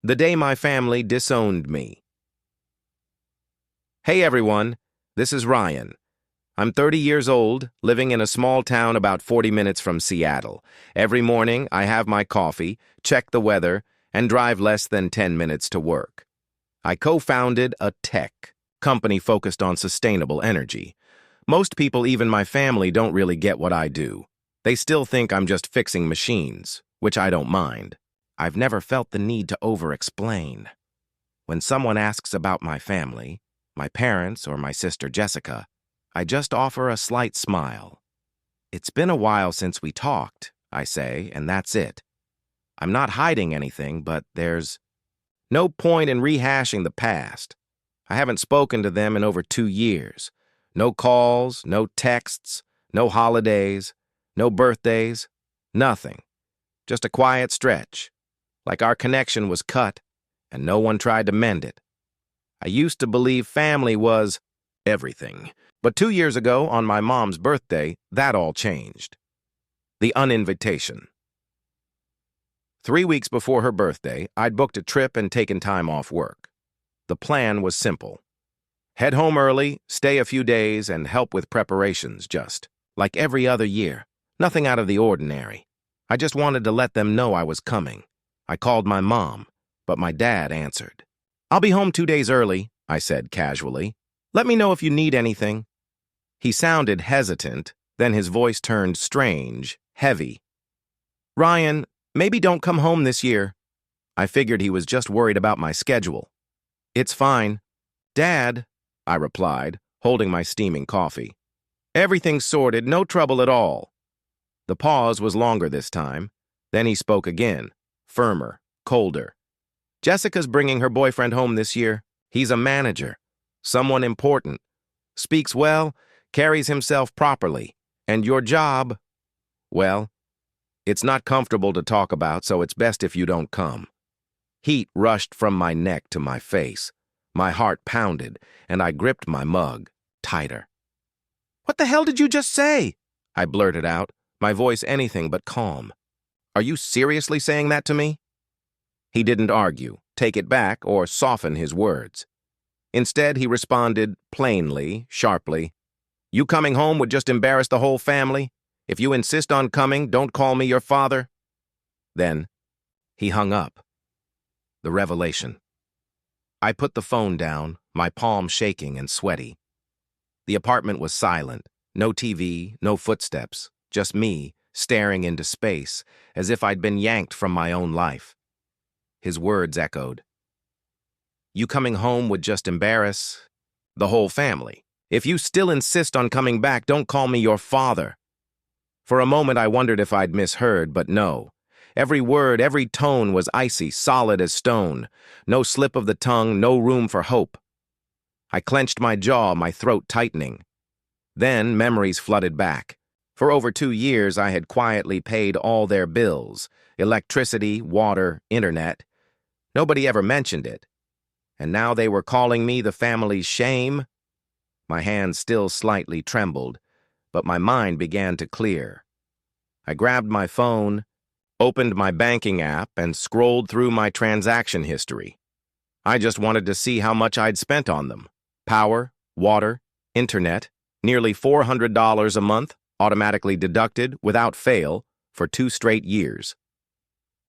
The day my family disowned me. Hey everyone, this is Ryan. I'm 30 years old, living in a small town about 40 minutes from Seattle. Every morning, I have my coffee, check the weather, and drive less than 10 minutes to work. I co-founded a tech company focused on sustainable energy. Most people, even my family, don't really get what I do. They still think I'm just fixing machines, which I don't mind. I've never felt the need to over-explain. When someone asks about my family, my parents or my sister Jessica, I just offer a slight smile. It's been a while since we talked, I say, and that's it. I'm not hiding anything, but there's no point in rehashing the past. I haven't spoken to them in over 2 years. No calls, no texts, no holidays, no birthdays, nothing. Just a quiet stretch, like our connection was cut and no one tried to mend it. I used to believe family was everything, but 2 years ago, on my mom's birthday, that all changed. The Uninvitation. 3 weeks before her birthday, I'd booked a trip and taken time off work. The plan was simple. Head home early, stay a few days, and help with preparations, just like every other year. Nothing out of the ordinary. I just wanted to let them know I was coming. I called my mom, but my dad answered. "I'll be home 2 days early," I said casually. "Let me know if you need anything." He sounded hesitant, then his voice turned strange, heavy. "Ryan, maybe don't come home this year." I figured he was just worried about my schedule. "It's fine." "Dad," I replied, holding my steaming coffee. "Everything's sorted, no trouble at all." The pause was longer this time. Then he spoke again, firmer, colder. "Jessica's bringing her boyfriend home this year. He's a manager, someone important, speaks well, carries himself properly, and your job, well, it's not comfortable to talk about, so it's best if you don't come." Heat rushed from my neck to my face. My heart pounded, and I gripped my mug tighter. "What the hell did you just say?" I blurted out, my voice anything but calm. "Are you seriously saying that to me?" He didn't argue, take it back, or soften his words. Instead, he responded plainly, sharply, "You coming home would just embarrass the whole family. If you insist on coming, don't call me your father." Then, he hung up. The revelation. I put the phone down, my palm shaking and sweaty. The apartment was silent, no TV, no footsteps, just me, staring into space, as if I'd been yanked from my own life. His words echoed. "You coming home would just embarrass the whole family. If you still insist on coming back, don't call me your father." For a moment I wondered if I'd misheard, but no. Every word, every tone was icy, solid as stone. No slip of the tongue, no room for hope. I clenched my jaw, my throat tightening. Then memories flooded back. For over 2 years, I had quietly paid all their bills, electricity, water, internet. Nobody ever mentioned it. And now they were calling me the family's shame? My hands still slightly trembled, but my mind began to clear. I grabbed my phone, opened my banking app, and scrolled through my transaction history. I just wanted to see how much I'd spent on them. Power, water, internet, nearly $400 a month, automatically deducted, without fail, for 2 straight years.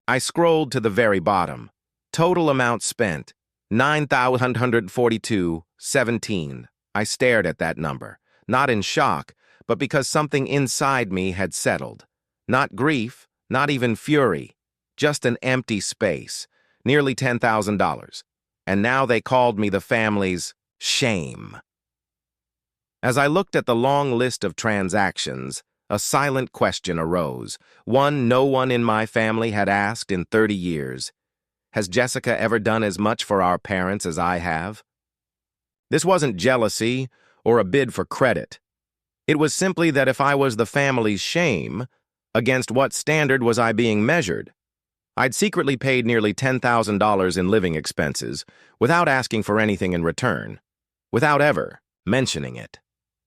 I scrolled to the very bottom. Total amount spent, $9,142.17. I stared at that number, not in shock, but because something inside me had settled. Not grief, not even fury, just an empty space, nearly $10,000. And now they called me the family's shame. As I looked at the long list of transactions, a silent question arose, one no one in my family had asked in 30 years. Has Jessica ever done as much for our parents as I have? This wasn't jealousy or a bid for credit. It was simply that if I was the family's shame, against what standard was I being measured? I'd secretly paid nearly $10,000 in living expenses without asking for anything in return, without ever mentioning it.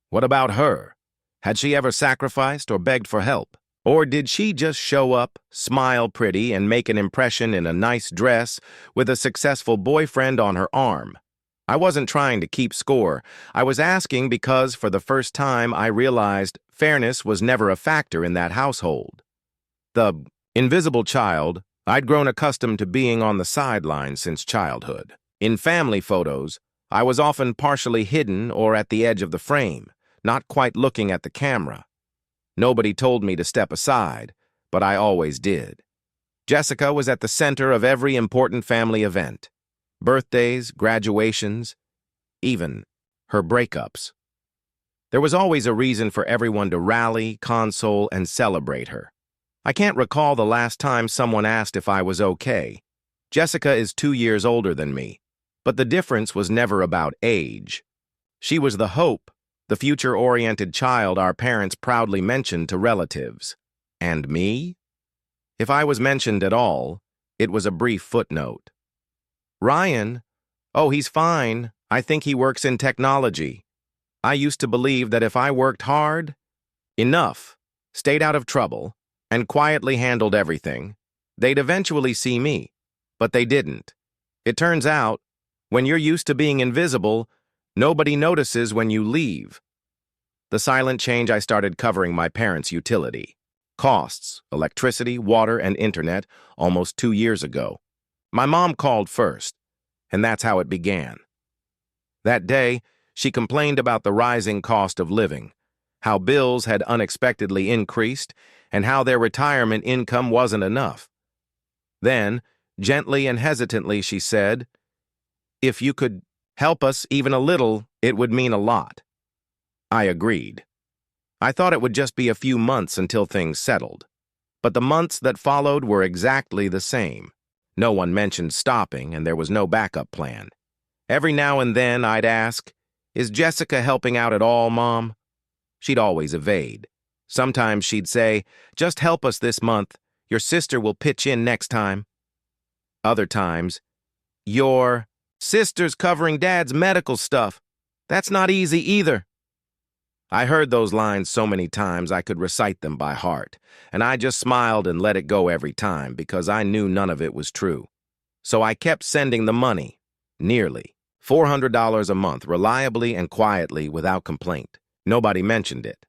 What about her? Had she ever sacrificed or begged for help? Or did she just show up, smile pretty, and make an impression in a nice dress with a successful boyfriend on her arm? I wasn't trying to keep score. I was asking because for the first time I realized fairness was never a factor in that household. The invisible child, I'd grown accustomed to being on the sidelines since childhood. In family photos, I was often partially hidden or at the edge of the frame, not quite looking at the camera. Nobody told me to step aside, but I always did. Jessica was at the center of every important family event. Birthdays, graduations, even her breakups. There was always a reason for everyone to rally, console, and celebrate her. I can't recall the last time someone asked if I was okay. Jessica is 2 years older than me, but the difference was never about age. She was the hope, the future-oriented child our parents proudly mentioned to relatives. And me? If I was mentioned at all, it was a brief footnote. Ryan? Oh, he's fine. I think he works in technology. I used to believe that if I worked hard, enough, stayed out of trouble, and quietly handled everything, they'd eventually see me. But they didn't. It turns out, when you're used to being invisible, nobody notices when you leave. The silent change I started covering my parents' utility. Costs, electricity, water, and internet almost 2 years ago. My mom called first, and that's how it began. That day, she complained about the rising cost of living, how bills had unexpectedly increased, and how their retirement income wasn't enough. Then, gently and hesitantly, she said, "If you could help us even a little, it would mean a lot." I agreed. I thought it would just be a few months until things settled. But the months that followed were exactly the same. No one mentioned stopping, and there was no backup plan. Every now and then I'd ask, "Is Jessica helping out at all, Mom?" She'd always evade. Sometimes she'd say, "Just help us this month. Your sister will pitch in next time." Other times, "Your sister's covering Dad's medical stuff. That's not easy either." I heard those lines so many times I could recite them by heart, and I just smiled and let it go every time because I knew none of it was true. So I kept sending the money, nearly $400 a month, reliably and quietly without complaint. Nobody mentioned it.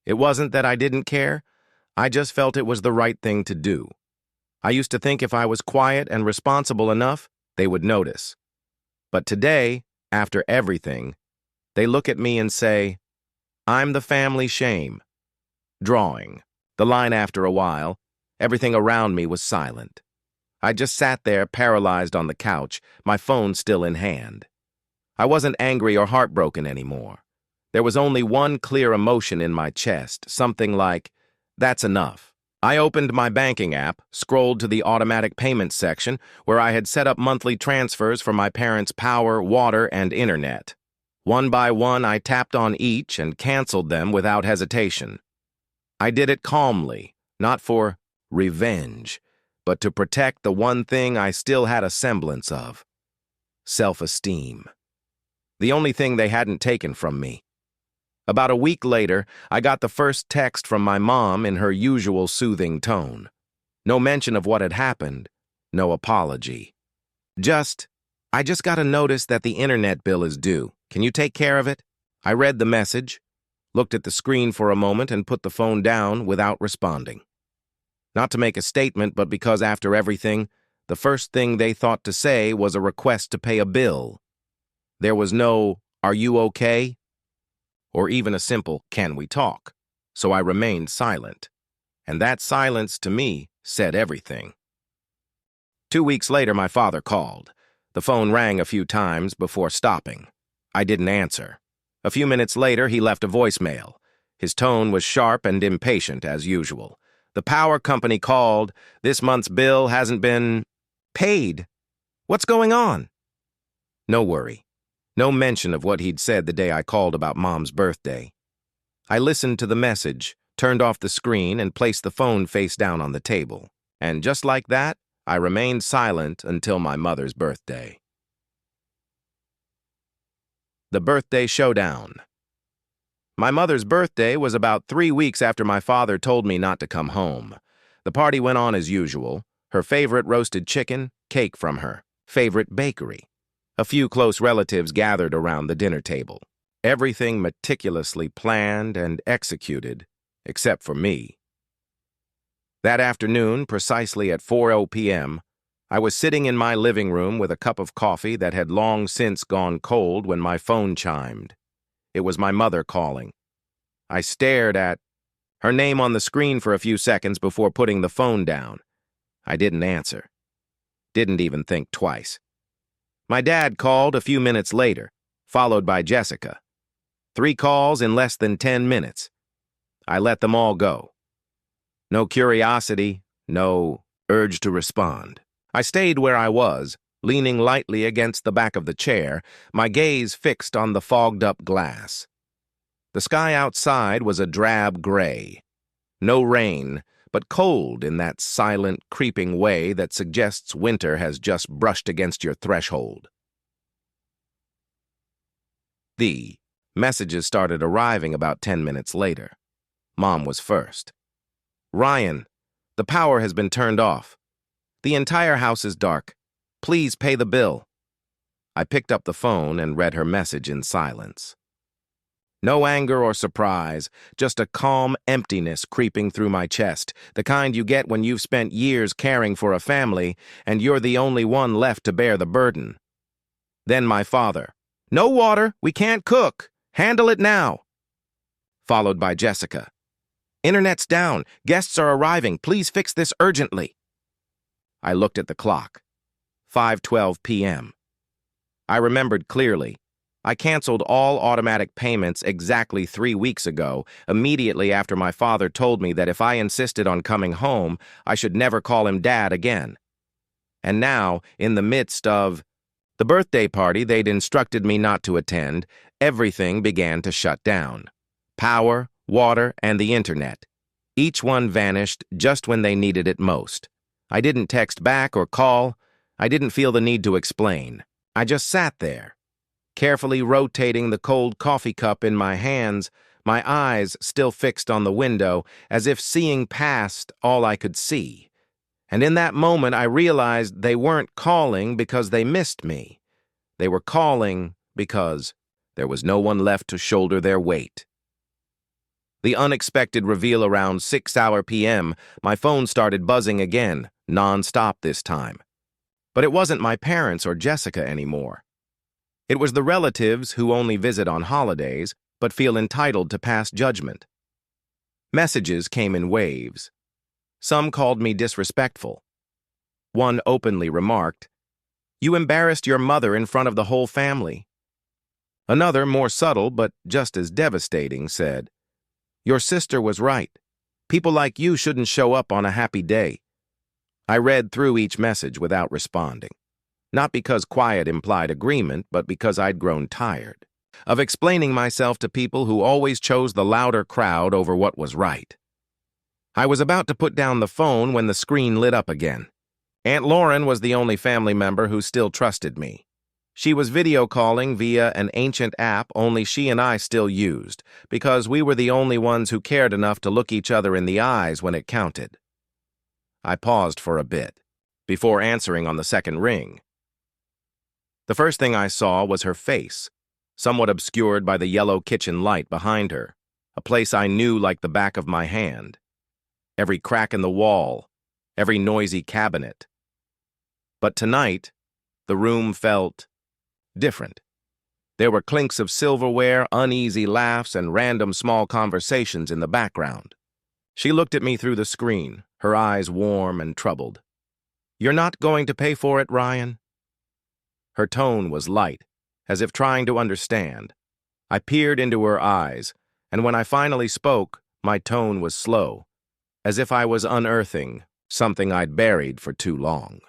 It wasn't that I didn't care, I just felt it was the right thing to do. I used to think if I was quiet and responsible enough, they would notice. But today, after everything, they look at me and say, "I'm the family shame." Drawing. The line after a while, everything around me was silent. I just sat there paralyzed on the couch, my phone still in hand. I wasn't angry or heartbroken anymore. There was only one clear emotion in my chest, something like, "That's enough." I opened my banking app, scrolled to the automatic payments section where I had set up monthly transfers for my parents' power, water, and internet. One by one, I tapped on each and canceled them without hesitation. I did it calmly, not for revenge, but to protect the one thing I still had a semblance of: self-esteem. The only thing they hadn't taken from me. About a week later, I got the first text from my mom in her usual soothing tone. No mention of what had happened, no apology. I just got a notice that the internet bill is due. Can you take care of it?" I read the message, looked at the screen for a moment, and put the phone down without responding. Not to make a statement, but because after everything, the first thing they thought to say was a request to pay a bill. There was no, "Are you okay?" or even a simple, "Can we talk?" So I remained silent. And that silence, to me, said everything. 2 weeks later, my father called. The phone rang a few times before stopping. I didn't answer. A few minutes later, he left a voicemail. His tone was sharp and impatient, as usual. "The power company called. This month's bill hasn't been paid. What's going on?" No worry. No mention of what he'd said the day I called about Mom's birthday. I listened to the message, turned off the screen, and placed the phone face down on the table. And just like that, I remained silent until my mother's birthday. The Birthday Showdown. My mother's birthday was about 3 weeks after my father told me not to come home. The party went on as usual. Her favorite roasted chicken, cake from her favorite bakery. A few close relatives gathered around the dinner table. Everything meticulously planned and executed, except for me. That afternoon, precisely at 4:00 p.m., I was sitting in my living room with a cup of coffee that had long since gone cold when my phone chimed. It was my mother calling. I stared at her name on the screen for a few seconds before putting the phone down. I didn't answer. Didn't even think twice. My dad called a few minutes later, followed by Jessica. 3 calls in less than 10 minutes. I let them all go. No curiosity, no urge to respond. I stayed where I was, leaning lightly against the back of the chair, my gaze fixed on the fogged-up glass. The sky outside was a drab gray. No rain, but cold in that silent, creeping way that suggests winter has just brushed against your threshold. The messages started arriving about 10 minutes later. Mom was first. Ryan, the power has been turned off. The entire house is dark. Please pay the bill. I picked up the phone and read her message in silence. No anger or surprise, just a calm emptiness creeping through my chest, the kind you get when you've spent years caring for a family and you're the only one left to bear the burden. Then my father. No water, we can't cook. Handle it now. Followed by Jessica. Internet's down. Guests are arriving. Please fix this urgently. I looked at the clock. 5:12 p.m. I remembered clearly. I canceled all automatic payments exactly 3 weeks ago, immediately after my father told me that if I insisted on coming home, I should never call him Dad again. And now, in the midst of the birthday party they'd instructed me not to attend, everything began to shut down. Power, water, and the internet. Each one vanished just when they needed it most. I didn't text back or call. I didn't feel the need to explain. I just sat there, carefully rotating the cold coffee cup in my hands, my eyes still fixed on the window, as if seeing past all I could see. And in that moment, I realized they weren't calling because they missed me. They were calling because there was no one left to shoulder their weight. The unexpected reveal around 6:00 p.m., my phone started buzzing again, non-stop this time. But it wasn't my parents or Jessica anymore. It was the relatives who only visit on holidays, but feel entitled to pass judgment. Messages came in waves. Some called me disrespectful. One openly remarked, "You embarrassed your mother in front of the whole family." Another, more subtle but just as devastating, said, "Your sister was right. People like you shouldn't show up on a happy day." I read through each message without responding. Not because quiet implied agreement, but because I'd grown tired of explaining myself to people who always chose the louder crowd over what was right. I was about to put down the phone when the screen lit up again. Aunt Lauren was the only family member who still trusted me. She was video calling via an ancient app only she and I still used, because we were the only ones who cared enough to look each other in the eyes when it counted. I paused for a bit, before answering on the second ring. The first thing I saw was her face, somewhat obscured by the yellow kitchen light behind her, a place I knew like the back of my hand. Every crack in the wall, every noisy cabinet. But tonight, the room felt different. There were clinks of silverware, uneasy laughs, and random small conversations in the background. She looked at me through the screen, her eyes warm and troubled. "You're not going to pay for it, Ryan?" Her tone was light, as if trying to understand. I peered into her eyes, and when I finally spoke, my tone was slow, as if I was unearthing something I'd buried for too long.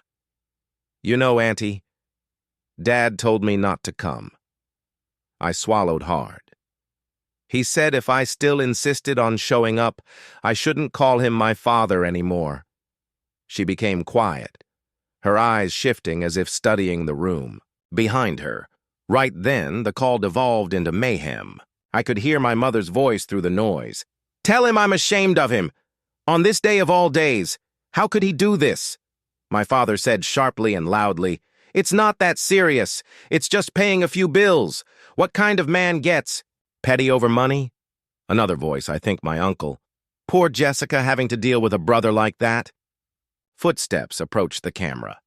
"You know, Auntie, Dad told me not to come." I swallowed hard. He said if I still insisted on showing up, I shouldn't call him my father anymore. She became quiet, her eyes shifting as if studying the room. Behind her, right then, the call devolved into mayhem. I could hear my mother's voice through the noise. "Tell him I'm ashamed of him! On this day of all days! How could he do this?" My father said sharply and loudly, "It's not that serious. It's just paying a few bills. What kind of man gets petty over money?" Another voice, I think my uncle. "Poor Jessica having to deal with a brother like that." Footsteps approached the camera.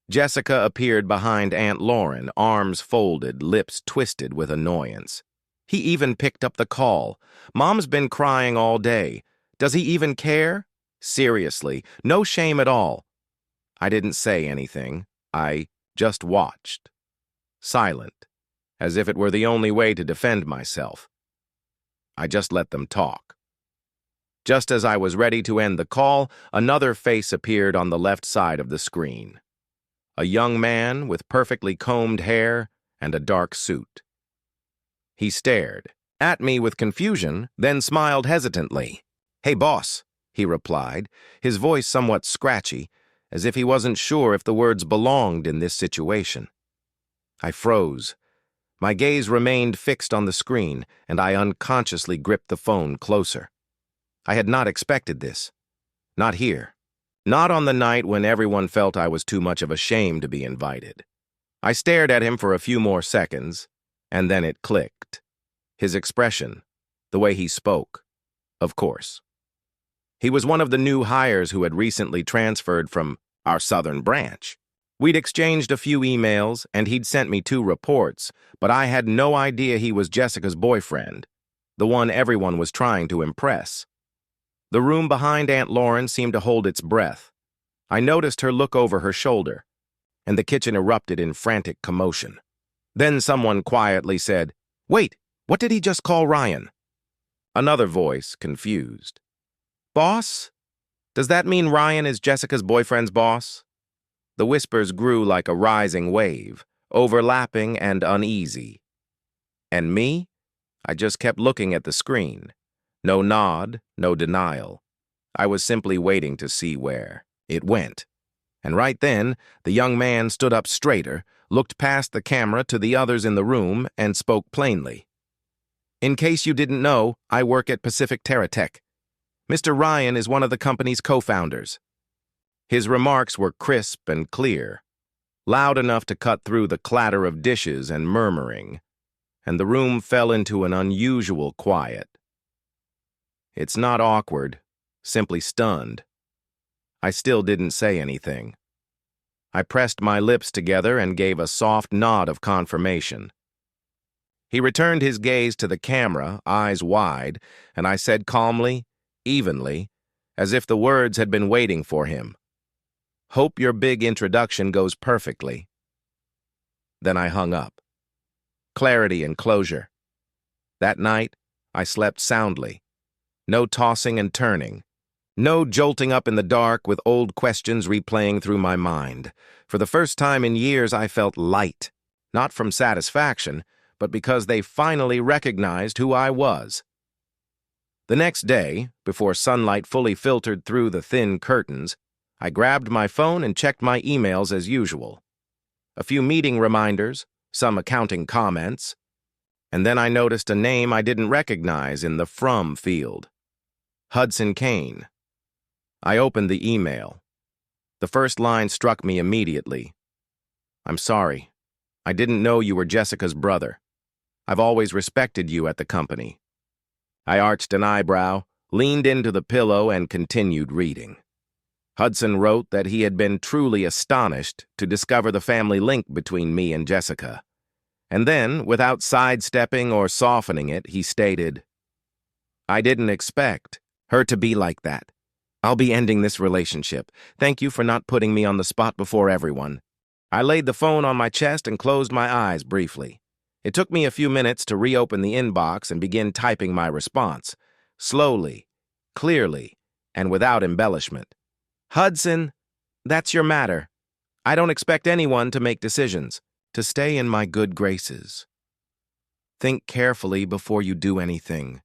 Jessica appeared behind Aunt Lauren, arms folded, lips twisted with annoyance. He even picked up the call. "Mom's been crying all day. Does he even care? Seriously, no shame at all." I didn't say anything. I just watched. Silent, as if it were the only way to defend myself. I just let them talk. Just as I was ready to end the call, another face appeared on the left side of the screen. A young man with perfectly combed hair and a dark suit. He stared at me with confusion, then smiled hesitantly. "Hey, boss," he replied, his voice somewhat scratchy, as if he wasn't sure if the words belonged in this situation. I froze. My gaze remained fixed on the screen, and I unconsciously gripped the phone closer. I had not expected this. Not here. Not on the night when everyone felt I was too much of a shame to be invited. I stared at him for a few more seconds, and then it clicked. His expression, the way he spoke, of course. He was one of the new hires who had recently transferred from our southern branch. We'd exchanged a few emails, and he'd sent me 2 reports, but I had no idea he was Jessica's boyfriend, the one everyone was trying to impress. The room behind Aunt Lauren seemed to hold its breath. I noticed her look over her shoulder, and the kitchen erupted in frantic commotion. Then someone quietly said, "Wait, what did he just call Ryan?" Another voice, confused. "Boss? Does that mean Ryan is Jessica's boyfriend's boss?" The whispers grew like a rising wave, overlapping and uneasy. And me? I just kept looking at the screen. No nod, no denial. I was simply waiting to see where it went. And right then, the young man stood up straighter, looked past the camera to the others in the room, and spoke plainly. "In case you didn't know, I work at Pacific TerraTech. Mr. Ryan is one of the company's co-founders." His remarks were crisp and clear, loud enough to cut through the clatter of dishes and murmuring, and the room fell into an unusual quiet. It's not awkward, simply stunned. I still didn't say anything. I pressed my lips together and gave a soft nod of confirmation. He returned his gaze to the camera, eyes wide, and I said calmly, evenly, as if the words had been waiting for him, "Hope your big introduction goes perfectly." Then I hung up. Clarity and closure. That night, I slept soundly. No tossing and turning. No jolting up in the dark with old questions replaying through my mind. For the first time in years, I felt light. Not from satisfaction, but because they finally recognized who I was. The next day, before sunlight fully filtered through the thin curtains, I grabbed my phone and checked my emails as usual. A few meeting reminders, some accounting comments, and then I noticed a name I didn't recognize in the from field. Hudson Kane. I opened the email. The first line struck me immediately. "I'm sorry. I didn't know you were Jessica's brother. I've always respected you at the company." I arched an eyebrow, leaned into the pillow, and continued reading. Hudson wrote that he had been truly astonished to discover the family link between me and Jessica. And then, without sidestepping or softening it, he stated, "I didn't expect her to be like that. I'll be ending this relationship. Thank you for not putting me on the spot before everyone." I laid the phone on my chest and closed my eyes briefly. It took me a few minutes to reopen the inbox and begin typing my response, slowly, clearly, and without embellishment. "Hudson, that's your matter. I don't expect anyone to make decisions, to stay in my good graces. Think carefully before you do anything.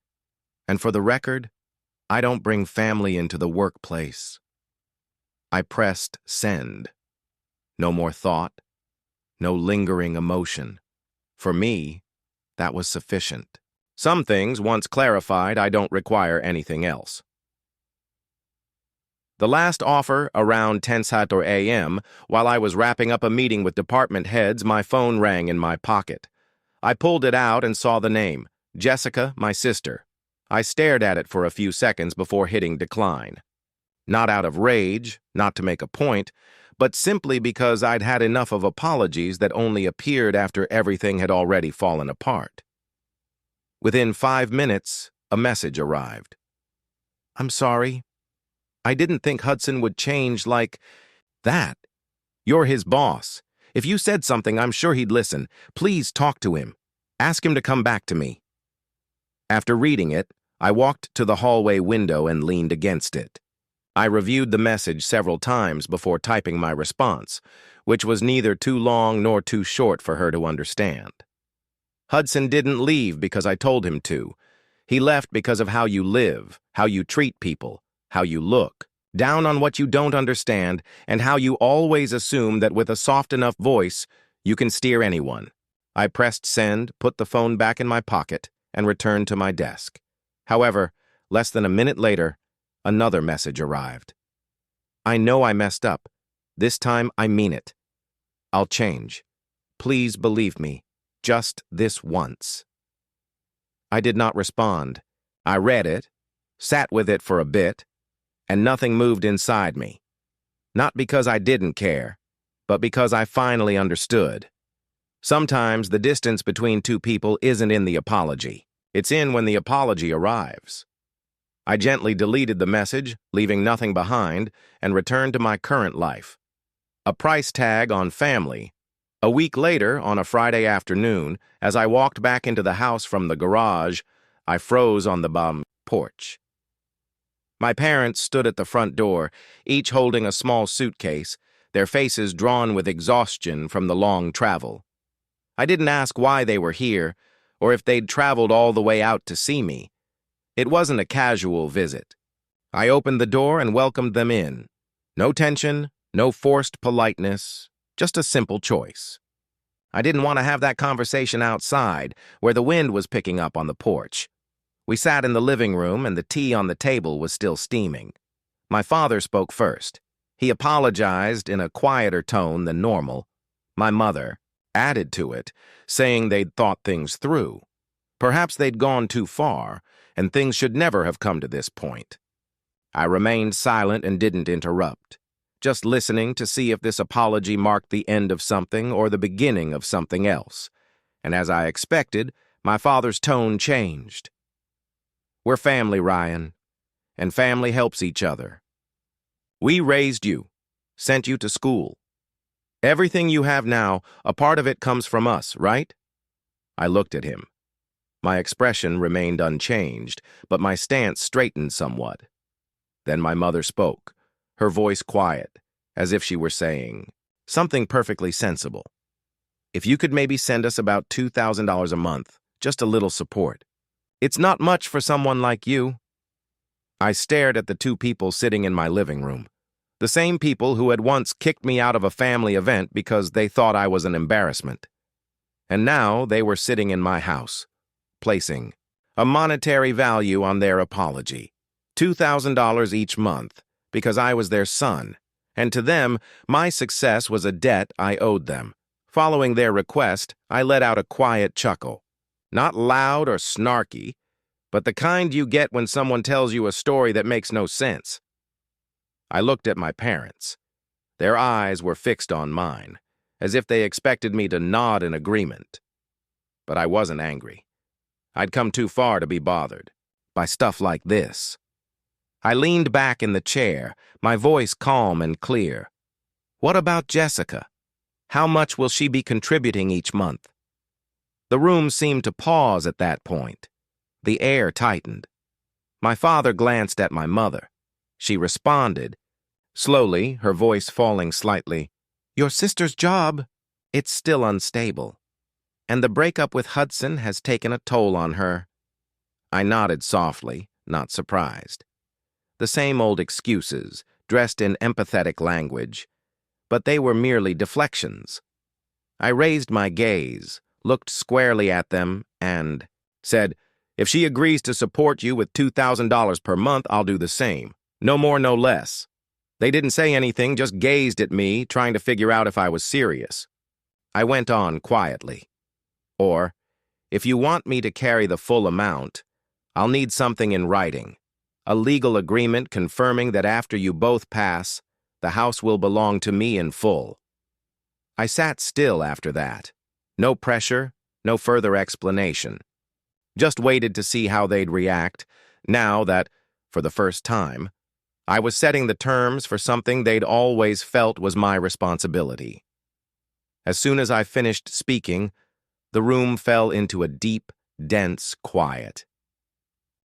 And for the record, I don't bring family into the workplace." I pressed send. No more thought, no lingering emotion. For me, that was sufficient. Some things, once clarified, I don't require anything else. The last offer, around 10:00 a.m., while I was wrapping up a meeting with department heads, my phone rang in my pocket. I pulled it out and saw the name, Jessica, my sister. I stared at it for a few seconds before hitting decline. Not out of rage, not to make a point, but simply because I'd had enough of apologies that only appeared after everything had already fallen apart. Within 5 minutes, a message arrived. "I'm sorry. I didn't think Hudson would change like that. You're his boss. If you said something, I'm sure he'd listen. Please talk to him. Ask him to come back to me." After reading it, I walked to the hallway window and leaned against it. I reviewed the message several times before typing my response, which was neither too long nor too short for her to understand. Hudson didn't leave because I told him to. He left because of how you live, how you treat people, how you look, down on what you don't understand, and how you always assume that with a soft enough voice, you can steer anyone. I pressed send, put the phone back in my pocket, and returned to my desk. However, less than a minute later, another message arrived. "I know I messed up. This time I mean it. I'll change. Please believe me, just this once." I did not respond. I read it, sat with it for a bit, and nothing moved inside me. Not because I didn't care, but because I finally understood. Sometimes the distance between two people isn't in the apology. It's in when the apology arrives. I gently deleted the message, leaving nothing behind, and returned to my current life. A price tag on family. A week later, on a Friday afternoon, as I walked back into the house from the garage, I froze on the porch. My parents stood at the front door, each holding a small suitcase, their faces drawn with exhaustion from the long travel. I didn't ask why they were here, or if they'd traveled all the way out to see me. It wasn't a casual visit. I opened the door and welcomed them in. No tension, no forced politeness, just a simple choice. I didn't want to have that conversation outside, where the wind was picking up on the porch. We sat in the living room, and the tea on the table was still steaming. My father spoke first. He apologized in a quieter tone than normal. My mother added to it, saying they'd thought things through. Perhaps they'd gone too far, and things should never have come to this point. I remained silent and didn't interrupt, just listening to see if this apology marked the end of something or the beginning of something else. And as I expected, my father's tone changed. "We're family, Ryan, and family helps each other. We raised you, sent you to school. Everything you have now, a part of it comes from us, right?" I looked at him. My expression remained unchanged, but my stance straightened somewhat. Then my mother spoke, her voice quiet, as if she were saying something perfectly sensible. "If you could maybe send us about $2,000 a month, just a little support. It's not much for someone like you." I stared at the two people sitting in my living room, the same people who had once kicked me out of a family event because they thought I was an embarrassment. And now they were sitting in my house, placing a monetary value on their apology, $2,000 each month, because I was their son, and to them, my success was a debt I owed them. Following their request, I let out a quiet chuckle. Not loud or snarky, but the kind you get when someone tells you a story that makes no sense. I looked at my parents. Their eyes were fixed on mine, as if they expected me to nod in agreement. But I wasn't angry. I'd come too far to be bothered by stuff like this. I leaned back in the chair, my voice calm and clear. "What about Jessica? How much will she be contributing each month?" The room seemed to pause at that point. The air tightened. My father glanced at my mother. She responded, slowly, her voice falling slightly. "Your sister's job, it's still unstable. And the breakup with Hudson has taken a toll on her." I nodded softly, not surprised. The same old excuses, dressed in empathetic language, but they were merely deflections. I raised my gaze, looked squarely at them, and said, If she agrees to support you with $2,000 per month, I'll do the same. No more, no less. They didn't say anything, just gazed at me, trying to figure out if I was serious. I went on quietly. Or, if you want me to carry the full amount, I'll need something in writing. A legal agreement confirming that after you both pass, the house will belong to me in full. I sat still after that. No pressure, no further explanation. Just waited to see how they'd react, now that, for the first time, I was setting the terms for something they'd always felt was my responsibility. As soon as I finished speaking, the room fell into a deep, dense quiet.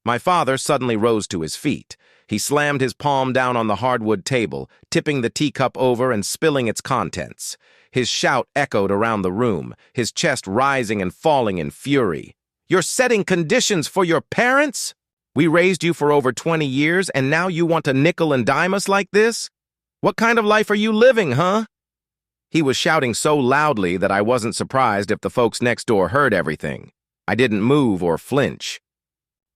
My father suddenly rose to his feet. He slammed his palm down on the hardwood table, tipping the teacup over and spilling its contents. His shout echoed around the room, his chest rising and falling in fury. "You're setting conditions for your parents? We raised you for over 20 years, and now you want to nickel and dime us like this? What kind of life are you living, huh?" He was shouting so loudly that I wasn't surprised if the folks next door heard everything. I didn't move or flinch.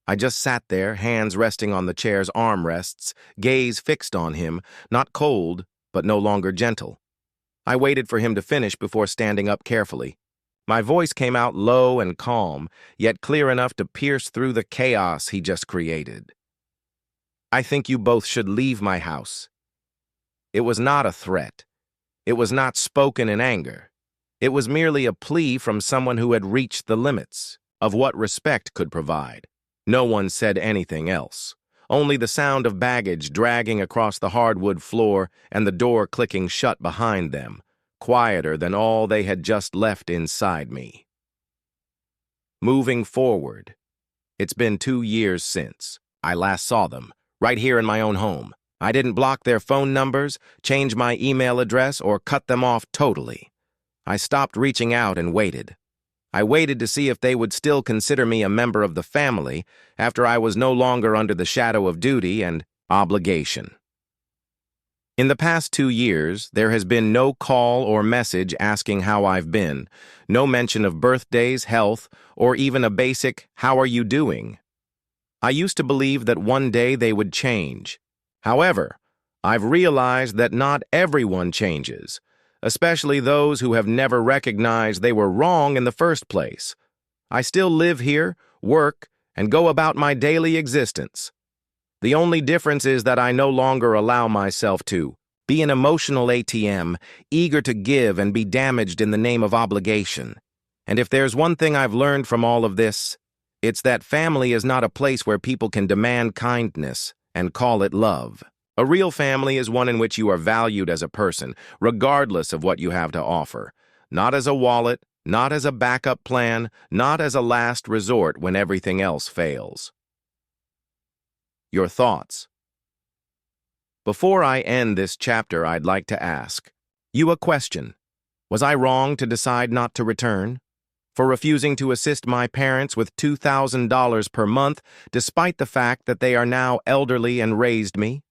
I just sat there, hands resting on the chair's armrests, gaze fixed on him, not cold, but no longer gentle. I waited for him to finish before standing up carefully. My voice came out low and calm, yet clear enough to pierce through the chaos he just created. "I think you both should leave my house." It was not a threat. It was not spoken in anger. It was merely a plea from someone who had reached the limits of what respect could provide. No one said anything else. Only the sound of baggage dragging across the hardwood floor and the door clicking shut behind them, quieter than all they had just left inside me. Moving forward. It's been 2 years since I last saw them, right here in my own home. I didn't block their phone numbers, change my email address, or cut them off totally. I stopped reaching out and waited. I waited to see if they would still consider me a member of the family after I was no longer under the shadow of duty and obligation. In the past 2 years, there has been no call or message asking how I've been, no mention of birthdays, health, or even a basic "how are you doing?" I used to believe that one day they would change. However, I've realized that not everyone changes, especially those who have never recognized they were wrong in the first place. I still live here, work, and go about my daily existence. The only difference is that I no longer allow myself to be an emotional ATM, eager to give and be damaged in the name of obligation. And if there's one thing I've learned from all of this, it's that family is not a place where people can demand kindness and call it love. A real family is one in which you are valued as a person, regardless of what you have to offer. Not as a wallet, not as a backup plan, not as a last resort when everything else fails. Your thoughts. Before I end this chapter, I'd like to ask you a question. Was I wrong to decide not to return? For refusing to assist my parents with $2,000 per month, despite the fact that they are now elderly and raised me?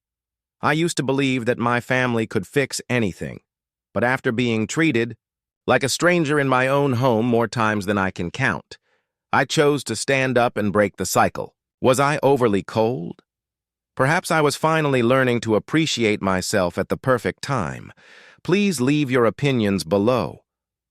I used to believe that my family could fix anything, but after being treated like a stranger in my own home more times than I can count, I chose to stand up and break the cycle. Was I overly cold? Perhaps I was finally learning to appreciate myself at the perfect time. Please leave your opinions below.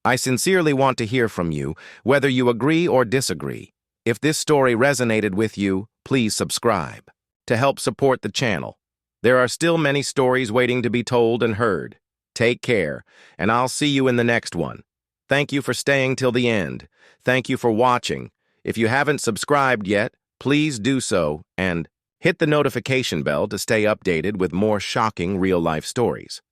I sincerely want to hear from you, whether you agree or disagree. If this story resonated with you, please subscribe to help support the channel. There are still many stories waiting to be told and heard. Take care, and I'll see you in the next one. Thank you for staying till the end. Thank you for watching. If you haven't subscribed yet, please do so, and hit the notification bell to stay updated with more shocking real-life stories.